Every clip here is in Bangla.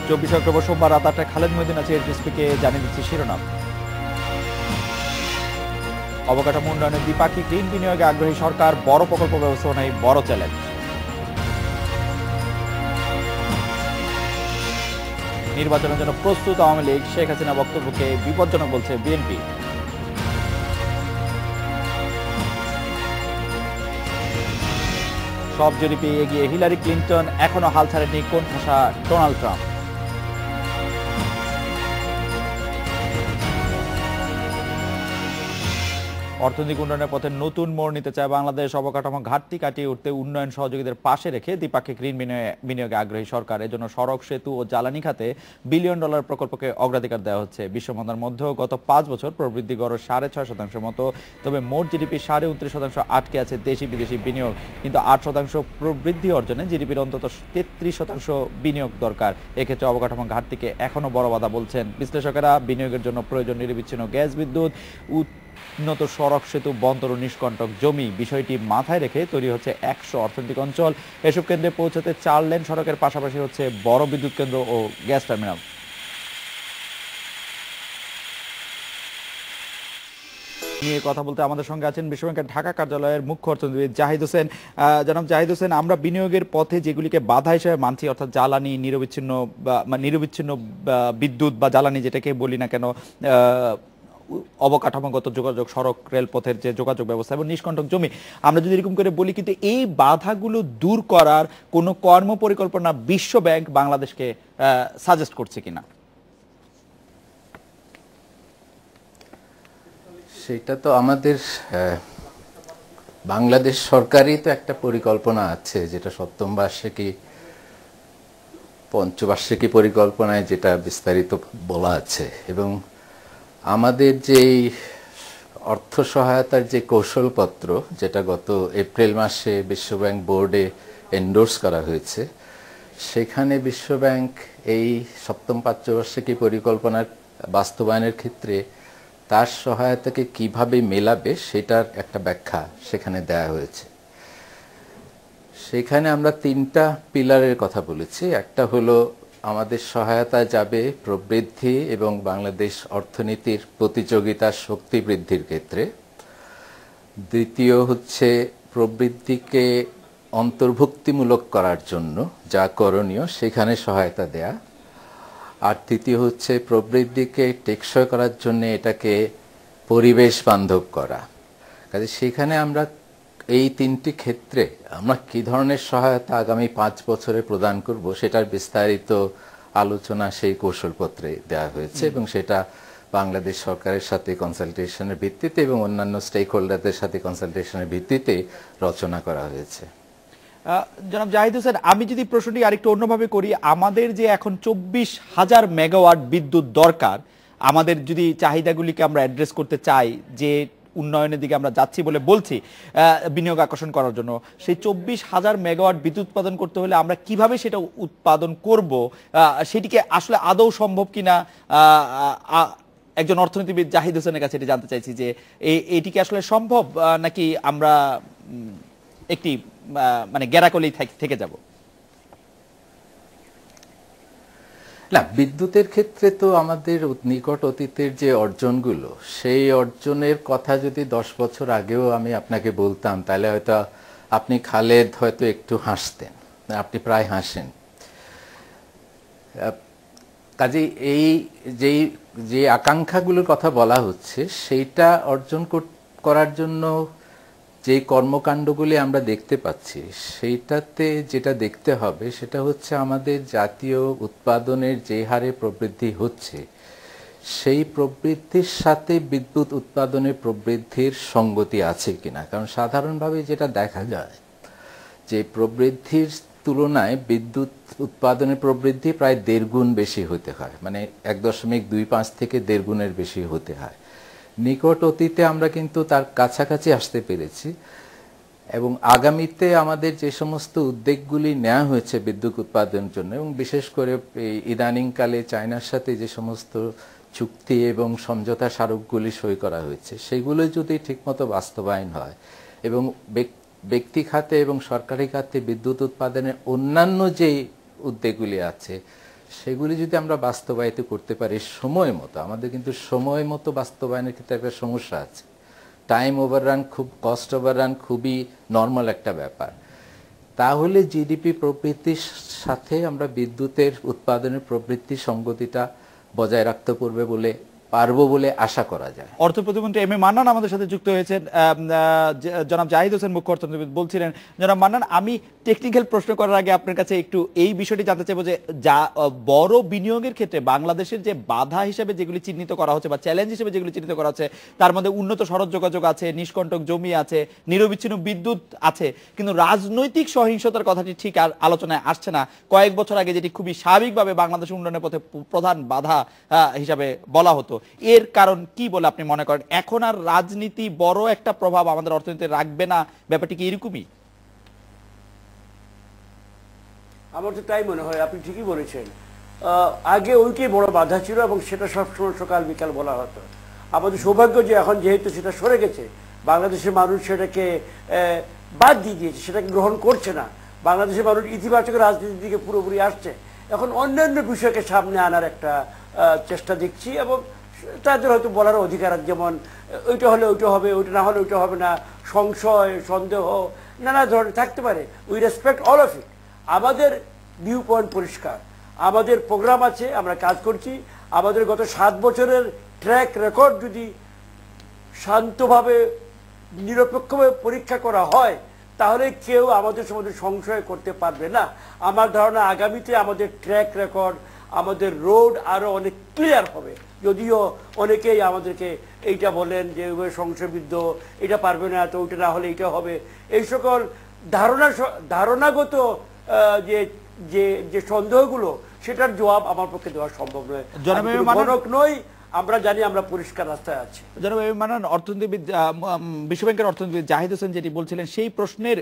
24 অক্টোবর সোমবার রাত 8টায় খালেদ মহিউদ্দিন আছে এসপিকে জানিয়ে দিচ্ছে শিরোনাম। অবকাঠামো উন্নয়নের দ্বিপাক্ষিক ঋণ বিনিয়োগে আগ্রহী সরকার, বড় প্রকল্প ব্যবস্থাপনায় বড় চ্যালেঞ্জ। নির্বাচনের জন্য প্রস্তুত আওয়ামী লীগ, শেখ হাসিনা বক্তব্যকে বিপজ্জনক বলছে বিএনপি। সব জরিপে এগিয়ে হিলারি ক্লিন্টন, এখনো হাল ছাড়েননি কোণঠাসা ডোনাল্ড ট্রাম্প। অর্থনৈতিক উন্নয়নের পথে নতুন মোড় নিতে চায় বাংলাদেশ। অবকাঠামো ঘাটতি কাটিয়ে উঠতে উন্নয়ন সহযোগীদের পাশে রেখে দ্বিপাক্ষিক ঋণ বিনিয়োগে আগ্রহী সরকার। এজন্য সড়ক, সেতু ও জ্বালানি খাতে $1 বিলিয়ন প্রকল্পকে অগ্রাধিকার দেওয়া হচ্ছে। বিশ্বমন্দার মধ্যেও গত 5 বছর প্রবৃদ্ধি গড় 6.5% মতো। তবে মোট জিডিপি 29% আটকে আছে দেশি বিদেশি বিনিয়োগ। কিন্তু 8% প্রবৃদ্ধি অর্জনে জিডিপির অন্তত 33% বিনিয়োগ দরকার। এক্ষেত্রে অবকাঠামো ঘাটতিকে এখনো বড় বাধা বলছেন বিশ্লেষকেরা। বিনিয়োগের জন্য প্রয়োজন নিরবিচ্ছিন্ন গ্যাস, বিদ্যুৎ, উন্নত সড়ক, সেতু, বন্দর ও নিষ্কণ্টক জমি। বিষয়টি মাথায় রেখে তৈরি হচ্ছে 100 অর্থনৈতিক অঞ্চল। এসব কেন্দ্রে পৌঁছাতে 4 লেন সড়কের পাশাপাশি হচ্ছে বড় বিদ্যুৎ কেন্দ্র ও গ্যাস টার্মিনাল। নিয়ে কথা বলতে আমাদের সঙ্গে আছেন বিশ্বব্যাংকের ঢাকা কার্যালয়ের মুখ্য অর্থনীতিবিদ জাহিদ হোসেন। জনাব জাহিদ হোসেন, আমরা বিনিয়োগের পথে যেগুলিকে বাধা হিসেবে মানছি, অর্থাৎ জ্বালানি, নিরবিচ্ছিন্ন বিদ্যুৎ বা জ্বালানি যেটাকে বলি না কেন, অবকাঠামোগত যোগাযোগ, সড়ক, রেলপথের যে যোগাযোগ ব্যবস্থা এবং নিষ্কণ্টক জমি, আমরা যদি এরকম করে বলি, কিন্তু এই বাধাগুলো দূর করার কোনো কর্ম পরিকল্পনা বিশ্ব ব্যাংক বাংলাদেশকে সাজেস্ট করছে কিনা? সেটা তো আমাদের বাংলাদেশ সরকারই তো একটা পরিকল্পনা আছে, যেটা সপ্তম বার্ষিকী, পঞ্চবার্ষিকী পরিকল্পনায় যেটা বিস্তারিত বলা আছে। এবং আমাদের যেই অর্থ সহায়তার যে কৌশলপত্র, যেটা গত এপ্রিল মাসে বিশ্বব্যাংক বোর্ডে এন্ডোর্স করা হয়েছে, সেখানে বিশ্বব্যাংক এই সপ্তম পঞ্চবার্ষিকী পরিকল্পনার বাস্তবায়নের ক্ষেত্রে তার সহায়তাকে কিভাবে মেলাবে সেটার একটা ব্যাখ্যা সেখানে দেয়া হয়েছে। সেখানে আমরা 3টা পিলারের কথা বলেছি। একটা হলো আমাদের সহায়তা যাবে প্রবৃদ্ধি এবং বাংলাদেশ অর্থনীতির প্রতিযোগিতার শক্তি বৃদ্ধির ক্ষেত্রে। দ্বিতীয় হচ্ছে প্রবৃদ্ধিকে অন্তর্ভুক্তিমূলক করার জন্য যা করণীয় সেখানে সহায়তা দেয়া। আর তৃতীয় হচ্ছে প্রবৃদ্ধিকে টেকসই করার জন্য এটাকে পরিবেশ বান্ধব করা। কাজে সেখানে আমরা এই 3টি ক্ষেত্রে আমরা কি ধরনের সহায়তা আগামী 5 বছরে প্রদান করব সেটার বিস্তারিত আলোচনা সেই কৌশলপত্রে দেওয়া হয়েছে এবং সেটা বাংলাদেশ সরকারের সাথে কনসালটেশনের ভিত্তিতে এবং অন্যান্য স্টেক হোল্ডারদের সাথে কনসালটেশনের ভিত্তিতে রচনা করা হয়েছে। জনাব জাহিদ হোসেন, আমি যদি প্রশ্নটি আরেকটু অন্যভাবে করি, আমাদের যে এখন 24,000 মেগাওয়াট বিদ্যুৎ দরকার, আমাদের যদি চাহিদাগুলিকে আমরা অ্যাড্রেস করতে চাই, যে উন্নয়নের দিকে আমরা যাচ্ছি বলে বলছি বিনিয়োগ আকর্ষণ করার জন্য, সেই 24,000 মেগাওয়াট বিদ্যুৎ উৎপাদন করতে হলে আমরা কিভাবে সেটা উৎপাদন করব, সেটিকে আসলে আদৌ সম্ভব কিনা একজন অর্থনীতিবিদ জাহিদ হোসেনের কাছে এটি জানতে চাইছি, যে এইটিকে আসলে সম্ভব নাকি আমরা একটি মানে গ্যারাকলেই থেকে যাব? না, বিদ্যুতের ক্ষেত্রে তো আমাদের নিকট অতীতের যে অর্জনগুলো, সেই অর্জনের কথা যদি 10 বছর আগেও আমি আপনাকে বলতাম, তাহলে হয়তো আপনি খালেদ হয়তো একটু হাসতেন, আপনি প্রায় হাসেন। কাজে এই যে আকাঙ্ক্ষাগুলোর কথা বলা হচ্ছে, সেইটা অর্জন করার জন্য যে কর্মকাণ্ডগুলি আমরা দেখতে পাচ্ছি, সেইটাতে যেটা দেখতে হবে সেটা হচ্ছে আমাদের জাতীয় উৎপাদনের যে হারে প্রবৃদ্ধি হচ্ছে, সেই প্রবৃদ্ধির সাথে বিদ্যুৎ উৎপাদনের প্রবৃদ্ধির সঙ্গতি আছে কিনা। কারণ সাধারণভাবে যেটা দেখা যায় যে প্রবৃদ্ধির তুলনায় বিদ্যুৎ উৎপাদনের প্রবৃদ্ধি প্রায় 1.5 গুণ বেশি হতে হয়, মানে 1.25 থেকে 1.5 গুণের বেশি হতে হয়। নিকট অতীতে আমরা কিন্তু তার কাছাকাছি আসতে পেরেছি এবং আগামীতে আমাদের যে সমস্ত উদ্যোগগুলি নেওয়া হয়েছে বিদ্যুৎ উৎপাদনের জন্য, এবং বিশেষ করে ইদানিংকালে চায়নার সাথে যে সমস্ত চুক্তি এবং সমঝোতা স্মারকগুলি সই করা হয়েছে, সেগুলো যদি ঠিকমতো বাস্তবায়ন হয় এবং ব্যক্তি খাতে এবং সরকারি খাতে বিদ্যুৎ উৎপাদনের অন্যান্য যে উদ্যোগগুলি আছে সেগুলি যদি আমরা বাস্তবায়িত করতে পারি সময় মতো, আমাদের কিন্তু সময় মতো বাস্তবায়নের ক্ষেত্রে একটা সমস্যা আছে। টাইম ওভাররান, কস্ট ওভাররান খুবই নর্মাল একটা ব্যাপার। তাহলে জিডিপি প্রবৃদ্ধির সাথে আমরা বিদ্যুতের উৎপাদনের প্রবৃদ্ধির সঙ্গতিটা বজায় রাখতে পারবো বলে আশা করা যায়। অর্থ প্রতিমন্ত্রী এম এ মান্নান আমাদের সাথে যুক্ত হয়েছেন। জনাব জাহিদ হোসেন মুখ্য অর্থনীতিবিদ বলছিলেন। জনাব মান্নান, আমি টেকনিক্যাল প্রশ্ন করার আগে আপনার কাছে একটু এই বিষয়টি জানতে চাইবো যে বড় বিনিয়োগের ক্ষেত্রে বাংলাদেশের যে বাধা হিসেবে যেগুলি চিহ্নিত করা হচ্ছে বা চ্যালেঞ্জ হিসেবে যেগুলি চিহ্নিত করা হচ্ছে, তার মধ্যে উন্নত সড়ক যোগাযোগ আছে, নিষ্কণ্টক জমি আছে, নিরবিচ্ছিন্ন বিদ্যুৎ আছে, কিন্তু রাজনৈতিক সহিংসতার কথাটি ঠিক আর আলোচনায় আসছে না। কয়েক বছর আগে যেটি খুবই স্বাভাবিকভাবে বাংলাদেশের উন্নয়নের পথে প্রধান বাধা হিসাবে বলা হতো। এর কারণ কি বলে আপনি মনে করেন? এখন আর রাজনীতি বড় একটা প্রভাব আমাদের অর্থনীতিতে রাখবে না, ব্যাপারটি কি এরকমই? আমার তো তাই মনে হয়, আপনি ঠিকই বলেছেন। আগে ওইটাই বড় বাধা ছিল এবং সেটা সবসময় সকাল বিকাল বলা হতো। আমাদের সৌভাগ্য যে এখন যেহেতু সেটা সরে গেছে, বাংলাদেশের মানুষ সেটাকে বাদ দিয়ে দিয়েছে, সেটাকে গ্রহণ করছে না। বাংলাদেশের মানুষ ইতিবাচক রাজনীতির দিকে পুরোপুরি আসছে। এখন অন্যান্য বিষয়কে সামনে আনার একটা চেষ্টা দেখছি এবং তাদের হয়তো বলার অধিকার আছে, যেমন ওইটা হলে ওইটা হবে, ওইটা না হলে ওইটা হবে না, সংশয় সন্দেহ নানা ধরনের থাকতে পারে। We respect all of it. আমাদের ভিউ পয়েন্ট পরিষ্কার, আমাদের প্রোগ্রাম আছে, আমরা কাজ করছি। আমাদের গত 7 বছরের ট্র্যাক রেকর্ড যদি শান্তভাবে নিরপেক্ষভাবে পরীক্ষা করা হয়, তাহলে কেউ আমাদের সম্বন্ধে সংশয় করতে পারবে না। আমার ধারণা আগামীতে আমাদের ট্র্যাক রেকর্ড, আমাদের রোড আরো অনেক ক্লিয়ার হবে। যদিও অনেকেই আমাদেরকে এইটা বলেন যে সংশয়বিদ্ধ, এটা পারবে না, তো ওইটা না হলে এইটা হবে, এই সকল ধারণাগত যে যে যে সন্দেহগুলো, সেটার জবাব আমার পক্ষে দেওয়া সম্ভব নয়। জনক নই, আমরা জানি আমরা পরিষ্কার রাস্তায় আছি। জনাব এম এ মান্নান, অর্থনীতিবিদ, বিশ্বব্যাংকের অর্থনীতিবিদ জাহিদ হোসেন যেটি বলছিলেন, সেই প্রশ্নের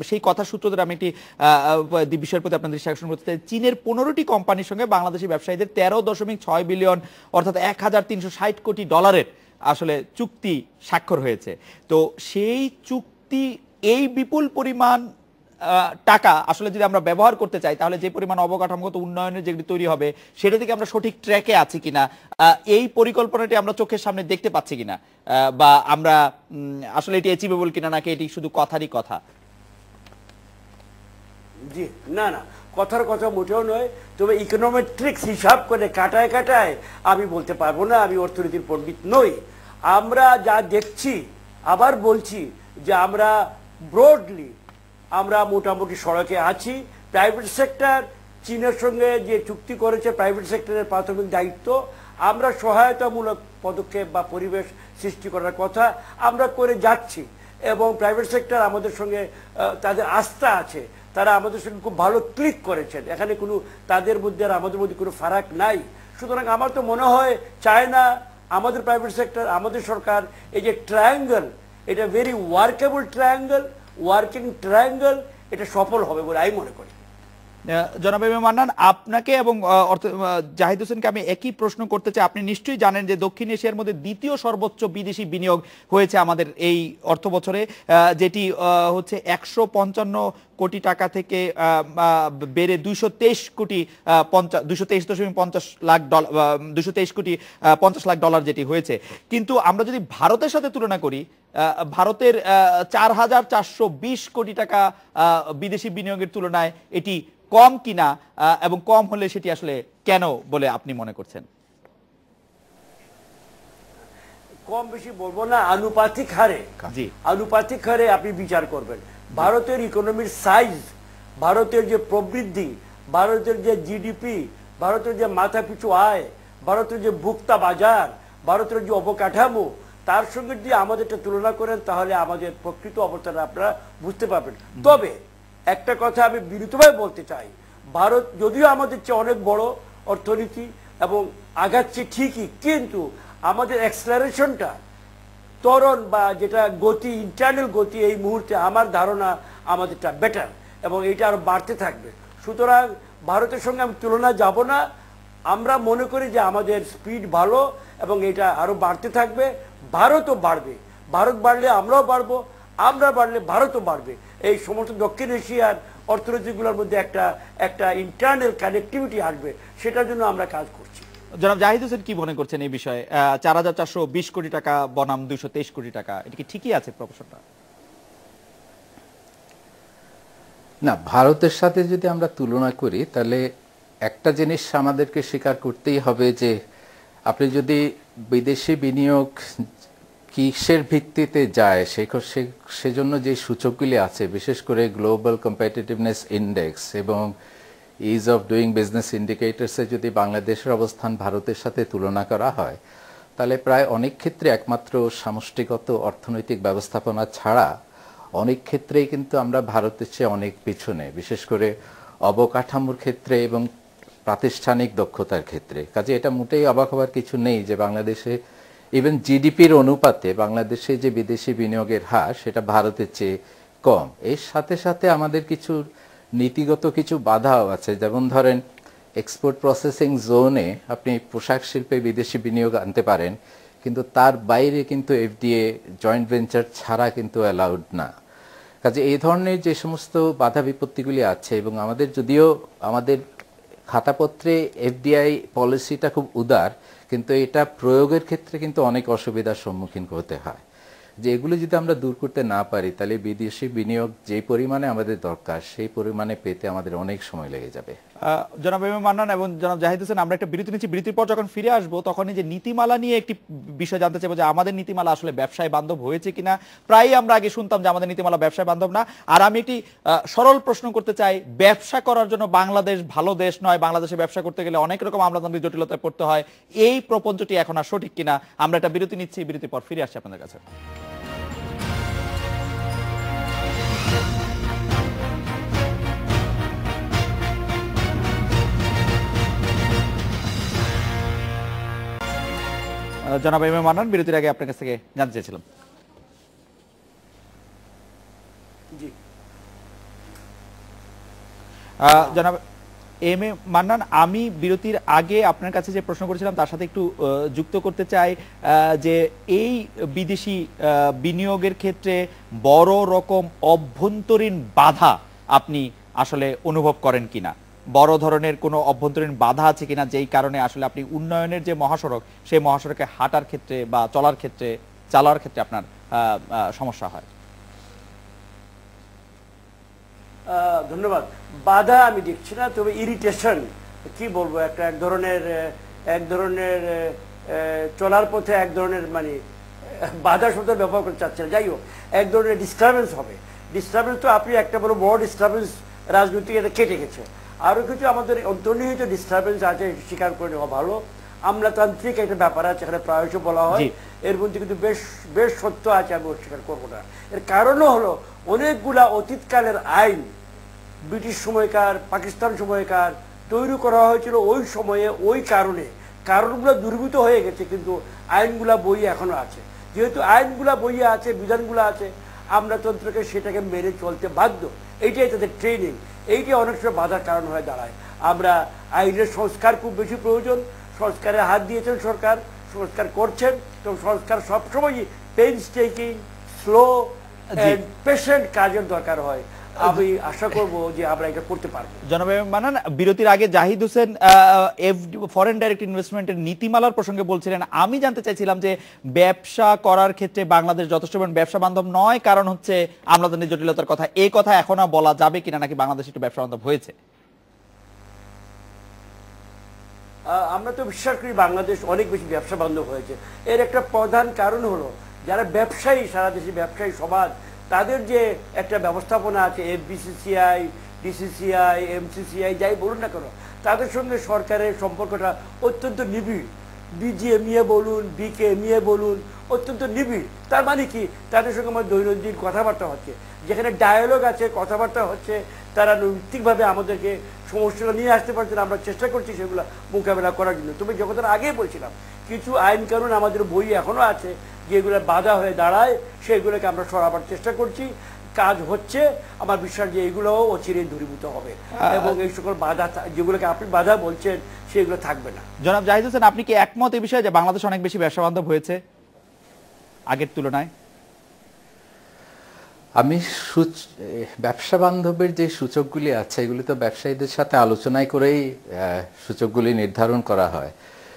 সেই কথার সূত্র ধরে আমি একটি বিষয়ের প্রতি আপনাদের দৃষ্টি আকর্ষণ করতে চাই। চীনের 15টি কোম্পানির সঙ্গে বাংলাদেশি ব্যবসায়ীদের 13.6 বিলিয়ন অর্থাৎ 1360 কোটি ডলারের আসলে চুক্তি স্বাক্ষর হয়েছে। তো সেই চুক্তি, এই বিপুল পরিমাণ টাকা আসলে যদি আমরা ব্যবহার করতে চাই, তাহলে যে পরিমাণ অবকাঠামোগত উন্নয়নের যেগুলি তৈরি হবে, সেটা থেকে আমরা সঠিক ট্র্যাকে আছি কিনা, এই পরিকল্পনাটি আমরা চোখের সামনে দেখতে পাচ্ছি কিনা, বা আমরা আসলে এটি অ্যাচিভেবল কিনা, নাকি এটি শুধু কথারই কথা? জি না, কথার কথা মোটেও নয়। তবে ইকোনমেট্রিক্স হিসাব করে কাটায় কাটায় আমি বলতে পারবো না, আমি অর্থনীতির পণ্ডিত নই। আমরা যা দেখছি, আবার বলছি যে আমরা ব্রডলি আমরা মোটামুটি সড়কে আছি। প্রাইভেট সেক্টর চীনের সঙ্গে যে চুক্তি করেছে, প্রাইভেট সেক্টরের প্রাথমিক দায়িত্ব, আমরা সহায়তামূলক পদক্ষেপ বা পরিবেশ সৃষ্টি করার কথা আমরা করে যাচ্ছি। এবং প্রাইভেট সেক্টর আমাদের সঙ্গে তাদের আস্থা আছে, তারা আমাদের সঙ্গে খুব ভালো ক্লিক করেছেন। এখানে কোনো তাদের মধ্যে আর আমাদের মধ্যে কোনো ফারাক নাই। সুতরাং আমার তো মনে হয় চায়না, আমাদের প্রাইভেট সেক্টর, আমাদের সরকার, এই যে ট্রায়াঙ্গল, এটা very workable triangle, working triangle, এটা সফল হবে বলে আমি মনে করি। জনাব এম এ মান্নান, আপনাকে এবং জাহিদ হোসেনকে আমি একই প্রশ্ন করতে চাই। আপনি নিশ্চয়ই জানেন যে দক্ষিণ এশিয়ার মধ্যে দ্বিতীয় সর্বোচ্চ বিদেশি বিনিয়োগ হয়েছে আমাদের এই অর্থ বছরে, যেটি হচ্ছে 155 কোটি টাকা থেকে বেড়ে 223.50 লাখ ডলার যেটি হয়েছে। কিন্তু আমরা যদি ভারতের সাথে তুলনা করি, ভারতের 4420 কোটি টাকা বিদেশি বিনিয়োগের তুলনায় এটি কম কিনা, এবং কম হলে সেটি আসলে কেন বলে আপনি মনে করছেন? কম বেশি বলবো না, আনুপাতিক হারে আপনি বিচার করবেন। ভারতের ইকোনমির সাইজ, ভারতের যে প্রবৃদ্ধি, ভারতের যে জিডিপি, ভারতের যে মাথাপিছু আয়, ভারতের যে ভোক্তা বাজার, ভারতের যে অবকাঠামো, তার সঙ্গে যদি আমাদেরটা তুলনা করেন, তাহলে আমাদের প্রকৃত অবস্থাটা আপনারা বুঝতে পারবেন। তবে একটা কথা আমি বিনীতভাবে বলতে চাই, ভারত যদিও আমাদের চেয়ে অনেক বড় অর্থনীতি এবং আগাচ্ছে ঠিকই, কিন্তু আমাদের অ্যাক্সেলারেশনটা, ত্বরণ বা যেটা গতি, ইন্টারনাল গতি, এই মুহূর্তে আমার ধারণা আমাদেরটা বেটার এবং এটা আরো বাড়তে থাকবে। সুতরাং ভারতের সঙ্গে আমি তুলনা যাব না। আমরা মনে করি যে আমাদের স্পিড ভালো এবং এটা আরো বাড়তে থাকবে। ভারতও বাড়বে, ভারত বাড়লে আমরাও বাড়বো, আমরা বাড়লে ভারতও বাড়বে। এই সমস্ত দক্ষিণ এশিয়ার অর্থনীতিগুলোর মধ্যে একটা ইন্টারনাল কানেক্টিভিটি আসবে, সেটার জন্য আমরা কাজ করছি। জনাব জাহিদ হোসেন কি মনে করছেন এই বিষয়ে? ৪,৪২০ কোটি টাকা বনাম ২২৩ কোটি টাকা, এটা কি ঠিকই আছে প্রপোর্শনটা? না, ভারতের সাথে যদি আমরা তুলনা করি তাহলে একটা জিনিস আমাদেরকে স্বীকার করতেই হবে যে আপনি যদি বিদেশি বিনিয়োগ কিসের ভিত্তিতে যায় সেজন্য যে সূচকগুলি আছে, বিশেষ করে গ্লোবাল কম্পিটিটিভনেস ইন্ডেক্স এবং ইজ অফ ডুইং বিজনেস ইন্ডিকেটরসে যদি বাংলাদেশের অবস্থান ভারতের সাথে তুলনা করা হয়, তাহলে প্রায় অনেক ক্ষেত্রে একমাত্র সামষ্টিগত অর্থনৈতিক ব্যবস্থাপনা ছাড়া অনেক ক্ষেত্রেই কিন্তু আমরা ভারতের চেয়ে অনেক পিছনে, বিশেষ করে অবকাঠামোর ক্ষেত্রে এবং প্রাতিষ্ঠানিক দক্ষতার ক্ষেত্রে। কাজে এটা মোটেই অবাক হওয়ার কিছু নেই যে বাংলাদেশে ইভেন জিডিপির অনুপাতে বাংলাদেশে যে বিদেশি বিনিয়োগের হার সেটা ভারতের চেয়ে কম। এর সাথে সাথে আমাদের কিছু নীতিগত কিছু বাধাও আছে, যেমন ধরেন এক্সপোর্ট প্রসেসিং জোনে আপনি পোশাক শিল্পে বিদেশি বিনিয়োগ আনতে পারেন, কিন্তু তার বাইরে কিন্তু এফডিএ জয়েন্ট ভেঞ্চার ছাড়া কিন্তু অ্যালাউড না। কাজে এই ধরনের যে সমস্ত বাধা বিপত্তিগুলি আছে, এবং আমাদের যদিও আমাদের খাতাপত্রে এফডিআই পলিসিটা খুব উদার, কিন্তু এটা প্রয়োগের ক্ষেত্রে কিন্তু অনেক অসুবিধার সম্মুখীন হতে হয়। যে এগুলো যদি আমরা দূর করতে না পারি তাহলে বিদেশি বিনিয়োগ যে পরিমাণে আমাদের দরকার সেই পরিমাণে পেতে আমাদের অনেক সময় লেগে যাবে। জনাব এম এ মান্নান এবং জনাব জাহিদ হোসেন, আমরা একটা বিরতি নিচ্ছি। বিরতির পর যখন ফিরে আসবো তখন এই যে নীতিমালা নিয়ে একটি বিষয় জানতে চাইবো যে আমাদের নীতিমালা আসলে ব্যবসায় বান্ধব হয়েছে কিনা। প্রায় আমরা আগে শুনতাম যে আমাদের নীতিমালা ব্যবসায় বান্ধব না। আর আমি একটি সরল প্রশ্ন করতে চাই, ব্যবসা করার জন্য বাংলাদেশ ভালো দেশ নয়, বাংলাদেশে ব্যবসা করতে গেলে অনেক রকম আমলাতান্ত্রিক জটিলতায় পড়তে হয়, এই প্রপঞ্চটি এখন আর সঠিক কিনা? আমরা একটা বিরতি নিচ্ছি, বিরতির পর ফিরে আসছি আপনাদের কাছে। জনাব এম এ মান্নান, বিরতির আগে আপনার কাছ থেকে জানতে চাইছিলাম। জি জনাব এম এ মান্নান, আমি বিরতির আগে আপনার কাছে যে প্রশ্ন করেছিলাম তার সাথে একটু যুক্ত করতে চাই যে এই বিদেশি বিনিয়োগের ক্ষেত্রে বড় রকম অভ্যন্তরীণ বাধা আপনি আসলে অনুভব করেন কিনা, বড় ধরনের কোনো অভ্যন্তরীণ বাধা আছে কিনা যেই কারণে আসলে আপনি উন্নয়নের যে মহাসড়ক সেই মহাসড়কে হাঁটার ক্ষেত্রে বা চালার ক্ষেত্রে আপনার সমস্যা হয়? ধন্যবাদ। বাধা আমি দেখছি না, তবে ইরিটেশন কি বলবো, এক ধরনের চলার পথে এক ধরনের মানে বাধা শব্দ ব্যবহার করতে চাচ্ছে না, যাই হোক এক ধরনের ডিস্টারবেন্স হবে। ডিস্টারবেন্স তো আপনি একটা বড় ডিস্টারবেন্স রাজনৈতিক এটা কেটে গেছে, আরও কিছু আমাদের অন্তর্নিহিত ডিস্টারবেন্স আছে, স্বীকার করে নেওয়া ভালো। আমলাতান্ত্রিক একটা ব্যাপার আছে, এখানে প্রায়শ বলা হয়, এর মধ্যে কিন্তু বেশ সত্য আছে, আমি অস্বীকার করবো না। এর কারণও হলো অনেকগুলা অতীতকালের আইন ব্রিটিশ সময়কার, পাকিস্তান সময়কার তৈরি করা হয়েছিল ওই সময়ে, ওই কারণগুলো দুর্বৃত হয়ে গেছে, কিন্তু আইনগুলা বইয়ে এখনো আছে। যেহেতু আইনগুলা বইয়ে আছে, বিধানগুলো আছে, আমলাতন্ত্রকে সেটাকে মেনে চলতে বাধ্য। এইটাই তাদের ট্রেনিং, এইটাই অনেক সময় বাধার কারণ হয়ে দাঁড়ায়। আমরা আইনের সংস্কার খুব বেশি প্রয়োজন, সংস্কারে হাত দিয়েছেন সরকার, সংস্কার করছেন, তো সংস্কার সবসময়ই পেইনস্টেকিং, স্লো এন্ড পেশেন্ট কাজের দরকার হয়। আমি আশা করব যে আমরা এটা করতে পারবো। জনাব মান্নান, বিরতির আগে জাহিদ হোসেন ফরেন ডাইরেক্ট ইনভেস্টমেন্টের নীতিমালার প্রসঙ্গে বলছিলেন। আমি জানতে চাইছিলাম যে ব্যবসা করার ক্ষেত্রে বাংলাদেশ যথেষ্ট ব্যবসা বান্ধব নয়, কারণ হচ্ছে আমলাতান্ত্রিক জটিলতার কথা, এই কথা এখনো বলা যাবে কিনা, নাকি বাংলাদেশ একটু ব্যবসা বান্ধব হয়েছে? আমরা তো বিশ্বাস করি বাংলাদেশ অনেক বেশি ব্যবসা বান্ধব হয়েছে। এর একটা প্রধান কারণ হলো যারা ব্যবসায়ী, সারা দেশে ব্যবসায়ী সমাজ, তাদের যে একটা ব্যবস্থাপনা আছে, এফবিসিসিআই, ডিসিসিআই, এমসিসিআই যাই বলুন না কেন, তাদের সঙ্গে সরকারের সম্পর্কটা অত্যন্ত নিবিড়। বিজিএমইএ বলুন, বিকেএমইএ বলুন, অত্যন্ত নিবিড়। তার মানে কি, তাদের সঙ্গে আমার দৈনন্দিন কথাবার্তা হচ্ছে, যেখানে ডায়ালগ আছে, কথাবার্তা হচ্ছে, তারা নৈতিকভাবে আমাদেরকে সমস্যাটা নিয়ে আসতে পারছেন, আমরা চেষ্টা করছি সেগুলো মোকাবেলা করার জন্য। তবে যখন আগেই বলছিলাম, কিছু আইন কানুন আমাদের বই এখনো আছে যেগুলো বাধা হয়ে দাঁড়ায়, সেগুলোকে আমরা সরাবার চেষ্টা করছি, কাজ হচ্ছে। আমার বিশ্বাস যে এগুলোও অচিরেই দূরীভূত হবে এবং এই সকল বাধা যেগুলোকে আপনি বাধা বলছেন সেগুলো থাকবে না। জনাব জাহিদ হোসেন, আপনি কি একমত এই বিষয়ে যে বাংলাদেশ অনেক বেশি ব্যবসা বান্ধব হয়েছে আগের তুলনায়? আমি ব্যবসা বান্ধবের যে সূচকগুলি আছে এগুলি তো ব্যবসায়ীদের সাথে আলোচনায় করেই সূচকগুলি নির্ধারণ করা হয়।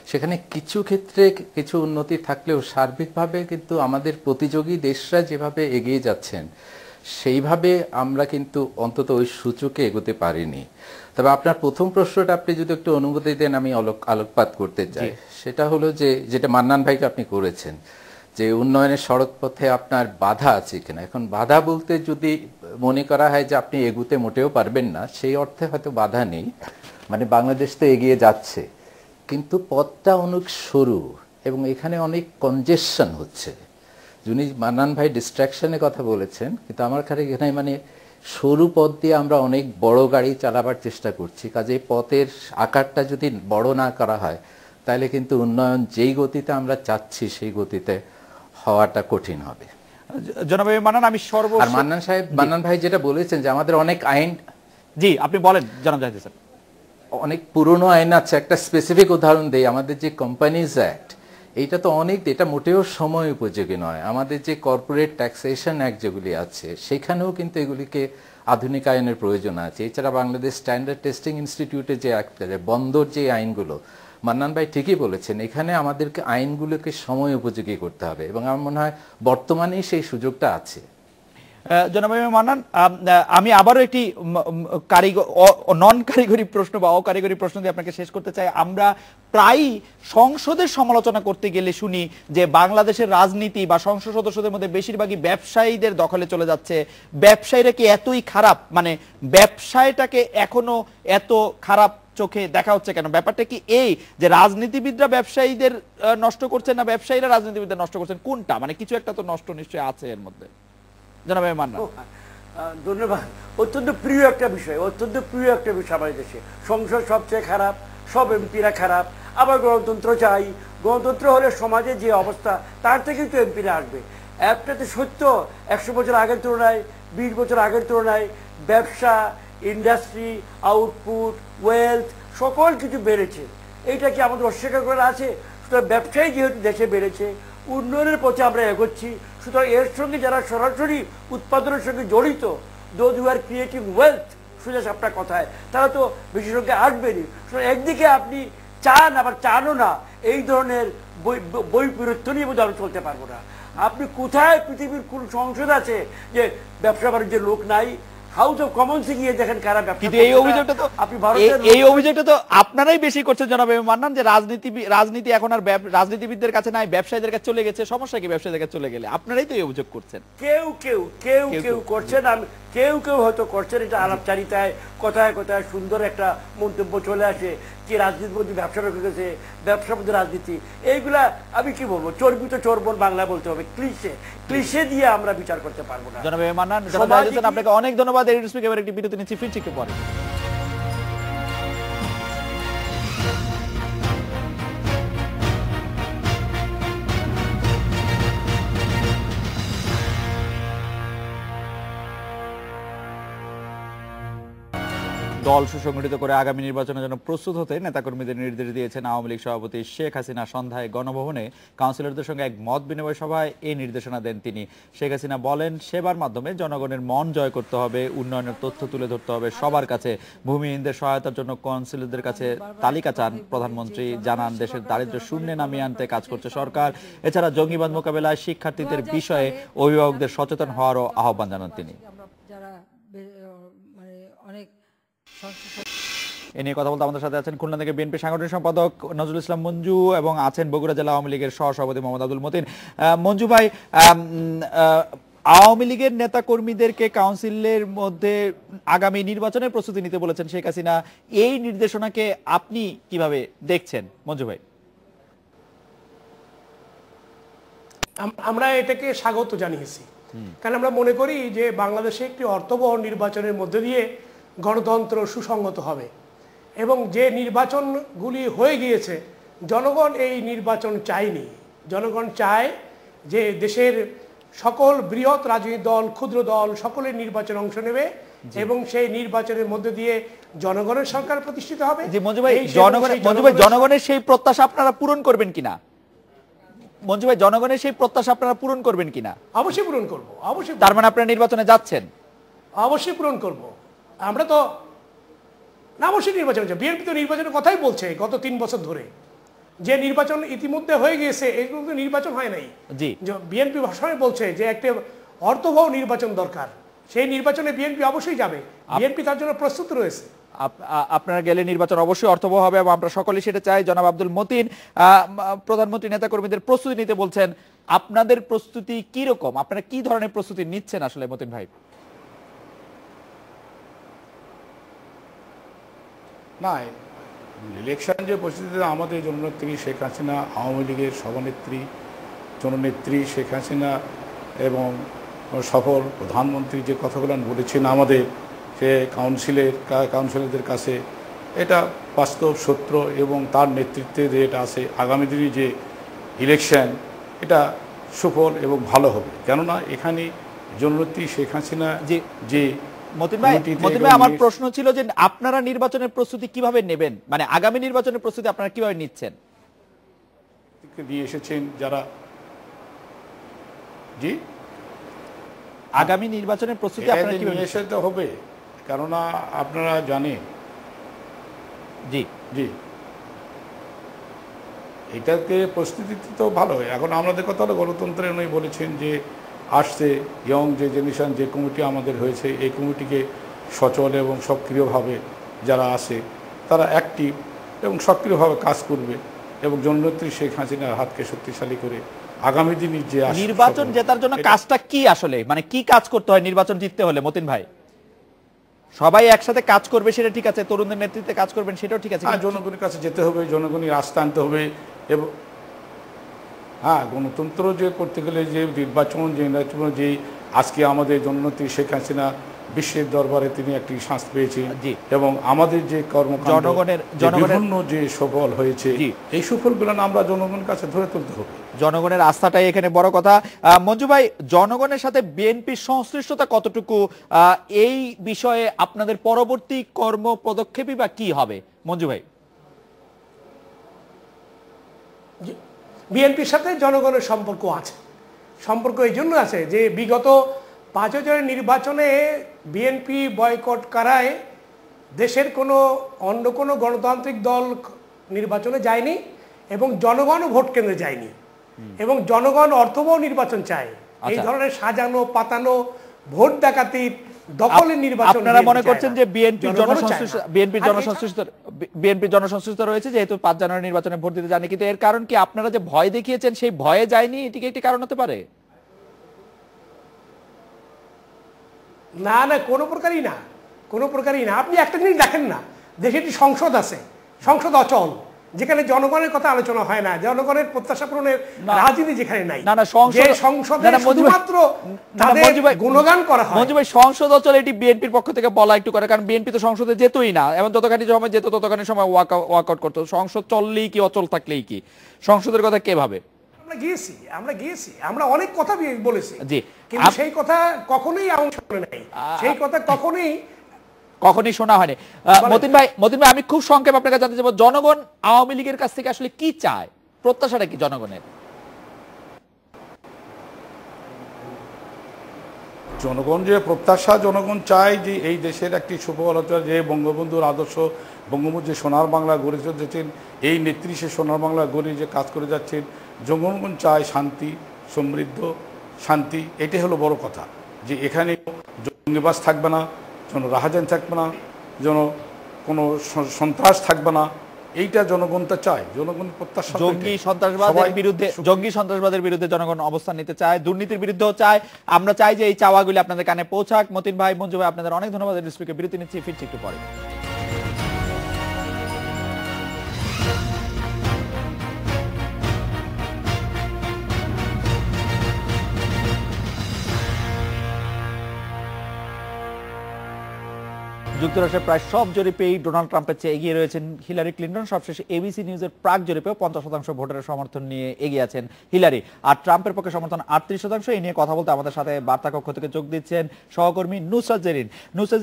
সেখানে কিছু ক্ষেত্রে কিছু উন্নতি থাকলেও সার্বিকভাবে কিন্তু আমাদের প্রতিযোগী দেশরা যেভাবে এগিয়ে যাচ্ছেন সেইভাবে আমরা কিন্তু অন্তত ওই সূচকে এগোতে পারিনি। তবে আপনার প্রথম প্রশ্নটা আপনি যদি একটু অনুমতি দেন আমি আলোকপাত করতে চাই। সেটা হলো যে যেটা মান্নান ভাইকে আপনি করেছেন যে উন্নয়নের সড়ক পথে আপনার বাধা আছে কিনা। এখন বাধা বলতে যদি মনে করা হয় যে আপনি এগুতে মোটেও পারবেন না, সেই অর্থে হয়তো বাধা নেই, মানে বাংলাদেশ তো এগিয়ে যাচ্ছে, কিন্তু পথটা অনেক সরু এবং এখানে অনেক কনজেশন হচ্ছে। যিনি মান্নান ভাই ডিস্ট্রাকশনের কথা বলেছেন, কিন্তু আমার কাছে এখানে মানে সরু পথ দিয়ে আমরা অনেক বড় গাড়ি চালাবার চেষ্টা করছি। কাজে পথের আকারটা যদি বড় না করা হয় তাহলে কিন্তু উন্নয়ন যেই গতিতে আমরা চাচ্ছি সেই গতিতে হওয়াটা কঠিন হবে। জনাব মান্নান, আমি আর মান্নান ভাই যেটা বলেছেন যে আমাদের অনেক আইন, জি আপনি বলেন জনাব জাহিদ হাসান। অনেক পুরনো আইন আছে। একটা স্পেসিফিক উদাহরণ দেই, আমাদের যে কোম্পানিজ অ্যাক্ট, এইটা তো অনেক, এটা মোটেও সময় উপযোগী নয়। আমাদের যে কর্পোরেট ট্যাক্সেশন অ্যাক্ট যেগুলি আছে সেখানেও কিন্তু এগুলিকে আধুনিক আইনের প্রয়োজন আছে। এছাড়া বাংলাদেশ স্ট্যান্ডার্ড টেস্টিং ইনস্টিটিউটে যে বন্দর যে আইনগুলো, মান্নান ভাই ঠিকই বলেছেন, এখানে আমাদেরকে আইনগুলোকে সময় উপযোগী করতে হবে এবং আমার মনে হয় বর্তমানেই সেই সুযোগটা আছে। জনাব মান্নান, আমি আবারও একটি নন কারিগরি প্রশ্ন বা অকারিগরি প্রশ্ন দিয়ে আপনাকে শেষ করতে চাই। আমরা প্রায়ই সংসদের সমালোচনা করতে গেলে শুনি যে বাংলাদেশের রাজনীতি বা সংসদ সদস্যদের মধ্যে বেশিরভাগই ব্যবসায়ীদের দখলে চলে যাচ্ছে। ব্যবসায়ীরা কি এতই খারাপ, মানে ব্যবসায়টাকে এখনো এত খারাপ চোখে দেখা হচ্ছে কেন? ব্যাপারটা কি এই যে রাজনীতিবিদরা ব্যবসায়ীদের নষ্ট করছেন না ব্যবসায়ীরা রাজনীতিবিদদের নষ্ট করছেন, কোনটা? মানে কিছু একটা তো নষ্ট নিশ্চয়ই আছে এর মধ্যে। ধন্যবাদ। অত্যন্ত প্রিয় একটা বিষয়, অত্যন্ত প্রিয় একটা বিষয় আমাদের দেশে। সংসদ সবচেয়ে খারাপ, সব এমপিরা খারাপ, আবার গণতন্ত্র চাই। গণতন্ত্র হলে সমাজে যে অবস্থা তার থেকেই তো এমপিরা আসবে। একটাতে সত্য, 100 বছর আগের তুলনায়, 20 বছর আগের তুলনায় ব্যবসা, ইন্ডাস্ট্রি, আউটপুট, ওয়েলথ সকল কিছু বেড়েছে। এইটা কি আমাদের অস্বীকার করে আছে? সুতরাং ব্যবসায়ী যেহেতু দেশে বেড়েছে, উন্নয়নের পথে আমরা এগোচ্ছি, সুতরাং এর সঙ্গে যারা সরাসরি উৎপাদনের সঙ্গে জড়িত, those who R creating wealth, সোজা আপনার কথায়, তারা তো বেশি সংখ্যা আসবেনি। সুতরাং একদিকে আপনি চান আবার চানও না, এই ধরনের বৈপরীত্য নিয়ে বোধ আমরা চলতে পারবো না। আপনি কোথায় পৃথিবীর কোন সংসদ আছে যে ব্যবসা বাণিজ্যের লোক নাই? হাউস অফ কমন্সে গিয়ে দেখেন কারা ব্যবসা। কিন্তু এই অভিযোগটা তো আপনারাই বেশি করছেন জনাব মান্নান, যে রাজনীতি এখন আর রাজনীতিবিদদের কাছে নাই, ব্যবসায়ীদের কাছে চলে গেছে। সমস্যা কি ব্যবসায়ীদের কাছে চলে গেলে? আপনারাই তো এই অভিযোগ করছেন। কেউ কেউ কেউ কেউ করছেন, কেউ কেউ হয়তো করছেন। এটা আলাপচারিতায় কথায় কথায় সুন্দর একটা মন্তব্য চলে আসে যে রাজনীতির মধ্যে ব্যবসা রেখে গেছে, ব্যবসার মধ্যে রাজনীতি। এইগুলা আমি কি বলবো, চর্বিত চর্বণ বাংলা বলতে হবে, ক্লিশে দিয়ে আমরা বিচার করতে পারবো না। জনাব মান্নান, আপনাকে অনেক ধন্যবাদ। এবার একটি বিরতি নিচ্ছি, ফিরছি একটু পরে। দল সুসংগঠিত করে আগামী নির্বাচনের জন্য প্রস্তুত হতে নেতাকর্মীদের নির্দেশ দিয়েছেন আওয়ামী লীগ সভাপতি শেখ হাসিনা। সন্ধ্যায় গণভবনে কাউন্সিলরদের সঙ্গে এক মত বিনিময় সভায় এই নির্দেশনা দেন তিনি। শেখ হাসিনা বলেন, সেবার মাধ্যমে জনগণের মন জয় করতে হবে, উন্নয়নের তথ্য তুলে ধরতে হবে সবার কাছে। ভূমিহীনদের সহায়তার জন্য কাউন্সিলরদের কাছে তালিকা চান প্রধানমন্ত্রী। জানান, দেশের দারিদ্র্য শূন্যে নামিয়ে আনতে কাজ করছে সরকার। এছাড়া জঙ্গিবাদ মোকাবেলায় শিক্ষার্থীদের বিষয়ে অভিভাবকদের সচেতন হওয়ারও আহ্বান জানান তিনি। এ নিয়ে কথা বলতে আমাদের সাথে আছেন খুলনা থেকে বিএনপি সাংগঠনিক সম্পাদক নজরুল ইসলাম মঞ্জু এবং আছেন বগুড়া জেলা আওয়ামী লীগের সহসভাপতি মোহাম্মদ আব্দুল মতিন। মঞ্জু ভাই, আওয়ামী লীগের নেতা কর্মীদেরকে কাউন্সিলের মধ্যে আগামী নির্বাচনের প্রস্তুতি নিতে বলেছেন শেখ হাসিনা। এই নির্দেশনাকে আপনি কিভাবে দেখছেন মঞ্জু ভাই? আমরা এটাকে স্বাগত জানিয়েছি, কারণ আমরা মনে করি যে বাংলাদেশে একটি অর্থবহ নির্বাচনের মধ্যে দিয়ে গণতন্ত্র সুসংগত হবে এবং যে নির্বাচনগুলি হয়ে গিয়েছে জনগণ এই নির্বাচন চায়নি। জনগণ চায় যে দেশের সকল বৃহৎ রাজনৈতিক দল, ক্ষুদ্র দল সকলের নির্বাচনে অংশ নেবে এবং সেই নির্বাচনের মধ্যে দিয়ে জনগণের সরকার প্রতিষ্ঠিত হবে। জি মঞ্জু ভাই, জনগণের সেই প্রত্যাশা আপনারা পূরণ করবেন কিনা? মঞ্জু ভাই, জনগণের সেই প্রত্যাশা আপনারা পূরণ করবেন কিনা? অবশ্যই পূরণ করব, অবশ্যই। তার মানে আপনারা নির্বাচনে যাচ্ছেন? অবশ্যই পূরণ করব। আমরা তো না, অবশ্যই নির্বাচন হচ্ছে। বিএনপি তো নির্বাচনের কথাই বলছে গত 3 বছর ধরে, যে নির্বাচন ইতিমধ্যে হয়ে গিয়েছে, এগুলো তো নির্বাচন হয় নাই। জি, বিএনপি ভাষণে বলছে যে একটা অর্থবহ নির্বাচন দরকার, সেই নির্বাচনে বিএনপি অবশ্যই যাবে, বিএনপি তার জন্য প্রস্তুত রয়েছে। আপনারা গেলে নির্বাচন অবশ্যই অর্থবহ হবে এবং আমরা সকলেই সেটা চাই। জনাব আব্দুল মতিন, প্রধানমন্ত্রী নেতাকর্মীদের প্রস্তুতি নিতে বলছেন, আপনাদের প্রস্তুতি কি রকম? আপনারা কি ধরনের প্রস্তুতি নিচ্ছেন আসলে মতিন ভাই? না, ইলেকশন যে পরিস্থিতিতে আমাদের জননেত্রী শেখ হাসিনা, আওয়ামী লীগের সভানেত্রী জননেত্রী শেখ হাসিনা এবং সফল প্রধানমন্ত্রী যে কথাগুলো বলেছেন আমাদের সে কাউন্সিলরদের কাছে, এটা বাস্তব সত্য এবং তার নেতৃত্বে যে এটা আছে, আগামী দিনে যে ইলেকশন এটা সুফল এবং ভালো হবে। কেননা এখানে জননেত্রী শেখ হাসিনা যে মতিন ভাই, আমার প্রশ্ন ছিল যে আপনারা নির্বাচনের প্রস্তুতি কিভাবে নেবেন, মানে আগামী নির্বাচনের প্রস্তুতি আপনারা কিভাবে নিচ্ছেন? দিয়ে এসেছেন যারা, জি, আগামী নির্বাচনের প্রস্তুতি আপনারা কিভাবে নিয়ে এসে হবে, কেননা আপনারা জানেন, জি জি, এটাকে প্রস্তুতি তো ভালো হয়। এখন আমাদের কথা হলো গণতন্ত্রের, উনি বলেছেন যে আসছে ইয়ং যে জেনারেশন, যে কমিটি আমাদের হয়েছে, এই কমিটিকে সচল এবং সক্রিয়ভাবে যারা আছে তারা অ্যাক্টিভ এবং সক্রিয়ভাবে কাজ করবে এবং জননেত্রী শেখ হাসিনার হাতকে শক্তিশালী করে আগামী দিনে যে নির্বাচন জেতার জন্য কাজটা কি আসলে, মানে কি কাজ করতে হয় নির্বাচন জিততে হলে? মতিন ভাই, সবাই একসাথে কাজ করবে সেটা ঠিক আছে, তরুণদের নেতৃত্বে কাজ করবেন সেটাও ঠিক আছে, জনগণের কাছে যেতে হবে, জনগণের আস্থা আনতে হবে। এবং হ্যাঁ, গণতন্ত্র যে করতে গেলে যে নির্বাচন যে আজকে আমাদের জননেত্রী শেখ হাসিনা বিশ্বের দরবারে তিনি একটি শ্বাস পেয়েছেন এবং আমাদের যে কর্মকাণ্ড বিভিন্ন যে সফল হয়েছে, এই সফলগুলো আমরা জনগণের কাছে ধরে তুলতে হবে। জনগণের আস্থাটাই এখানে বড় কথা। মঞ্জু ভাই, জনগণের সাথে বিএনপির সংশ্লিষ্টতা কতটুকু, এই বিষয়ে আপনাদের পরবর্তী কর্ম পদক্ষেপই বা কি হবে? মঞ্জু ভাই, বিএনপির সাথে জনগণের সম্পর্ক আছে। সম্পর্ক এই জন্য আছে যে বিগত 5 নির্বাচনে বিএনপি বয়কট করায় দেশের অন্য কোনো গণতান্ত্রিক দল নির্বাচনে যায়নি এবং জনগণও ভোট কেন্দ্রে যায়নি এবং জনগণ অর্থবহ নির্বাচন চায়। এই ধরনের সাজানো পাতানো ভোট ডাকাতির দখলের নির্বাচন আপনারা মনে করছেন যে বিএনপির জনসংশ্লিষ্টতা রয়েছে যেহেতু 5 জানুয়ারি নির্বাচনে ভোট দিতে যায়নি, কিন্তু এর কারণ কি আপনারা যে ভয় দেখিয়েছেন সেই ভয়ে যায়নি, এটিকে একটি কারণ হতে পারে? না না, কোনো প্রকারই না, কোনো প্রকারই না। আপনি একটা জিনিস দেখেন না, দেশে একটি সংসদ আছে, সংসদ অচল, যেখানে জনগণের কথা আলোচনা হয় না, জনগণের প্রত্যাশা পূরণের রাজনীতি যেখানে নাই, সংসদে শুধুমাত্র তাদের গুণগান করা হয়। মঞ্জু ভাই, সংসদ অচল এটি বিএনপির পক্ষ থেকে বলা একটু করে, কারণ বিএনপি তো সংসদে যেতই না, এবং যতখানি সময় যেত ততখানি সময় ওয়াকআউট করতো। সংসদ চললেই কি অচল থাকলেই কি, সংসদের কথা কে ভাবে? আমরা গিয়েছি, আমরা অনেক কথা বলেছি, কিন্তু সেই কথা কখনোই শুনে নাই, সেই কথা কখনোই শোনা হয়নি। মতিন ভাই, আমি খুব সংক্ষেপে আপনার কাছে জানতে চাইবো, জনগণ আওয়ামী লীগের কাছ থেকে আসলে কি চায়, প্রত্যাশাটা কি জনগণের? জনগণ যে প্রত্যাশা, জনগণ চায় যে এই দেশের একটি সুফলতা, যে বঙ্গবন্ধুর আদর্শ, বঙ্গবন্ধু যে সোনার বাংলা গড়ে চলেছেন, এই নেত্রী সে সোনার বাংলা গড়ে যে কাজ করে যাচ্ছেন, জনগণ চায় শান্তি, সমৃদ্ধ, শান্তি। এটাই হলো বড় কথা, যে এখানে জঙ্গিবাজ থাকবে না, যেন রাহাজান থাকবে না, যেন কোনো সন্ত্রাস থাকবে না, এইটা জনগণটা চায়। জনগণ প্রত্যাশা, জঙ্গি সন্ত্রাসবাদের বিরুদ্ধে জনগণ অবস্থান নিতে চায়, দুর্নীতির বিরুদ্ধেও চায়। আমরা চাই যে এই চাওয়াগুলি আপনাদের কানে পৌঁছাক। মতিন ভাই, মঞ্জু ভাই, আপনাদের অনেক ধন্যবাদ। বিরতি নিচ্ছি, ফিরছি একটু পরে। যুক্তরাষ্ট্রের প্রায় সব জরিপেই ডোনাল্ড ট্রাম্পের চেয়ে এগিয়ে রয়েছেন হিলারি ক্লিন্টন। সবশেষে এবিসি নিউজের প্রাক জরিপেও 50% ভোটারের সমর্থন নিয়ে এগিয়ে আছেন হিলারি, আর ট্রাম্পের পক্ষে সমর্থন 38%। এই নিয়ে কথা বলতে আমাদের সাথে বার্তা কক্ষ থেকে যোগ দিচ্ছেন সহকর্মী নুসরাত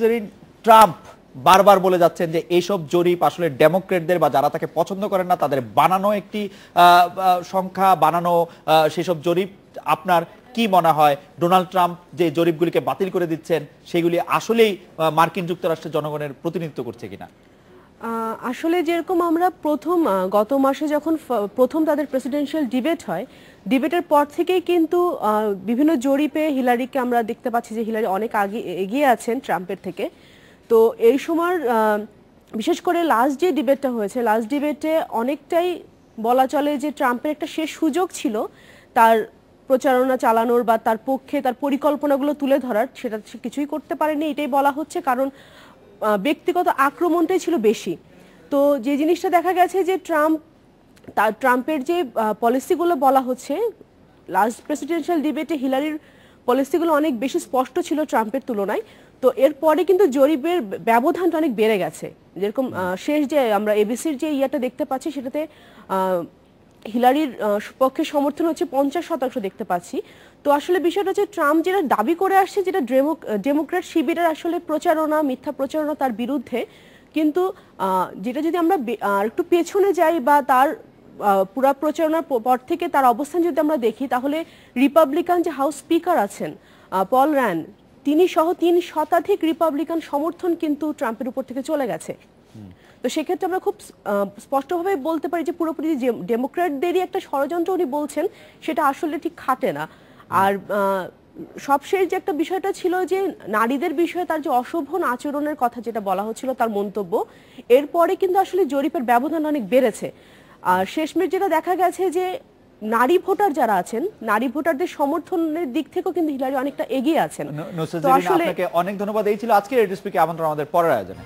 জেরিন। ট্রাম্প বারবার বলে যাচ্ছেন যে এইসব জরিপ আসলে ডেমোক্রেটদের বা যারা তাকে পছন্দ করেন না তাদের বানানো একটি সংখ্যা, বানানো সেসব জরিপ। আপনার কি মনে হয় ডোনাল্ড ট্রাম্প যে জরিপগুলিকে বাতিল করে দিচ্ছেন সেগুলি আসলেই মার্কিন যুক্তরাষ্ট্রের জনগণের প্রতিনিধিত্ব করছে কিনা? আসলে যেরকম আমরা গত মাসে যখন প্রথম তাদের প্রেসিডেন্সিয়াল ডিবেট হয়, ডিবেটের পর থেকেই কিন্তু বিভিন্ন জরিপে হিলারিকে আমরা দেখতে পাচ্ছি যে হিলারি অনেক এগিয়ে আছেন ট্রাম্পের থেকে। তো এই সময় বিশেষ করে লাস্ট যে ডিবেটটা হয়েছে, লাস্ট ডিবেটে অনেকটাই বলা চলে যে ট্রাম্পের একটা শেষ সুযোগ ছিল তার প্রচারণা চালানোর বা তার পক্ষে তার পরিকল্পনাগুলো তুলে ধরার, সেটা কিছুই করতে পারেনি এটাই বলা হচ্ছে, কারণ ব্যক্তিগত আক্রমণটাই ছিল বেশি। তো যে জিনিসটা দেখা গেছে যে ট্রাম্পের যে পলিসিগুলো বলা হচ্ছে, লাস্ট প্রেসিডেন্সিয়াল ডিবেটে হিলারির পলিসিগুলো অনেক বেশি স্পষ্ট ছিল ট্রাম্পের তুলনায়। তো এরপরে কিন্তু জরিপের ব্যবধানটা অনেক বেড়ে গেছে। যেরকম শেষ যে আমরা এবিসির যে ইয়াটা দেখতে পাচ্ছি সেটাতে হিলারির পক্ষে সমর্থন হচ্ছে 50% দেখতে পাচ্ছি। তো আসলে বিষয়টা হচ্ছে ট্রাম্প যেটা দাবি করে আসছে, যেটা ডেমোক্র্যাট শিবিরের আসলে প্রচারণা, মিথ্যা প্রচারণা তার বিরুদ্ধে, কিন্তু যেটা যদি আমরা একটু পেছনে যাই বা তার পুরা প্রচারণার পর থেকে তার অবস্থান যদি আমরা দেখি, তাহলে রিপাবলিকান যে হাউস স্পিকার আছেন পল র্যান, তিনি সহ 3 শতাধিক রিপাবলিকান সমর্থন কিন্তু ট্রাম্পের উপর থেকে চলে গেছে। তো সেক্ষেত্রে আমরা খুব স্পষ্টভাবে বলতে পারি যে পুরোপুরি যে ডেমোক্র্যাটদেরই একটা ষড়যন্ত্র উনি বলছেন, সেটা আসলে ঠিক খাটে না। আর সবশেষ যে একটা বিষয়টা ছিল যে নারীদের বিষয়ে তার যে অশোভন আচরণের কথা যেটা বলা হচ্ছিল তার মন্তব্য, এরপরে কিন্তু আসলে জরিপের ব্যবধান অনেক বেড়েছে। আর শেষমেশ যেটা দেখা গেছে যে নারী ভোটার যারা আছেন, নারী ভোটারদের সমর্থনের দিক থেকেও কিন্তু হিলারি অনেকটা এগিয়ে আছেন। আপনাকে অনেক ধন্যবাদ। এই ছিল আজকের রেডিও স্পিকে আমন্ত্রণ আমাদের পরের আয়োজনে।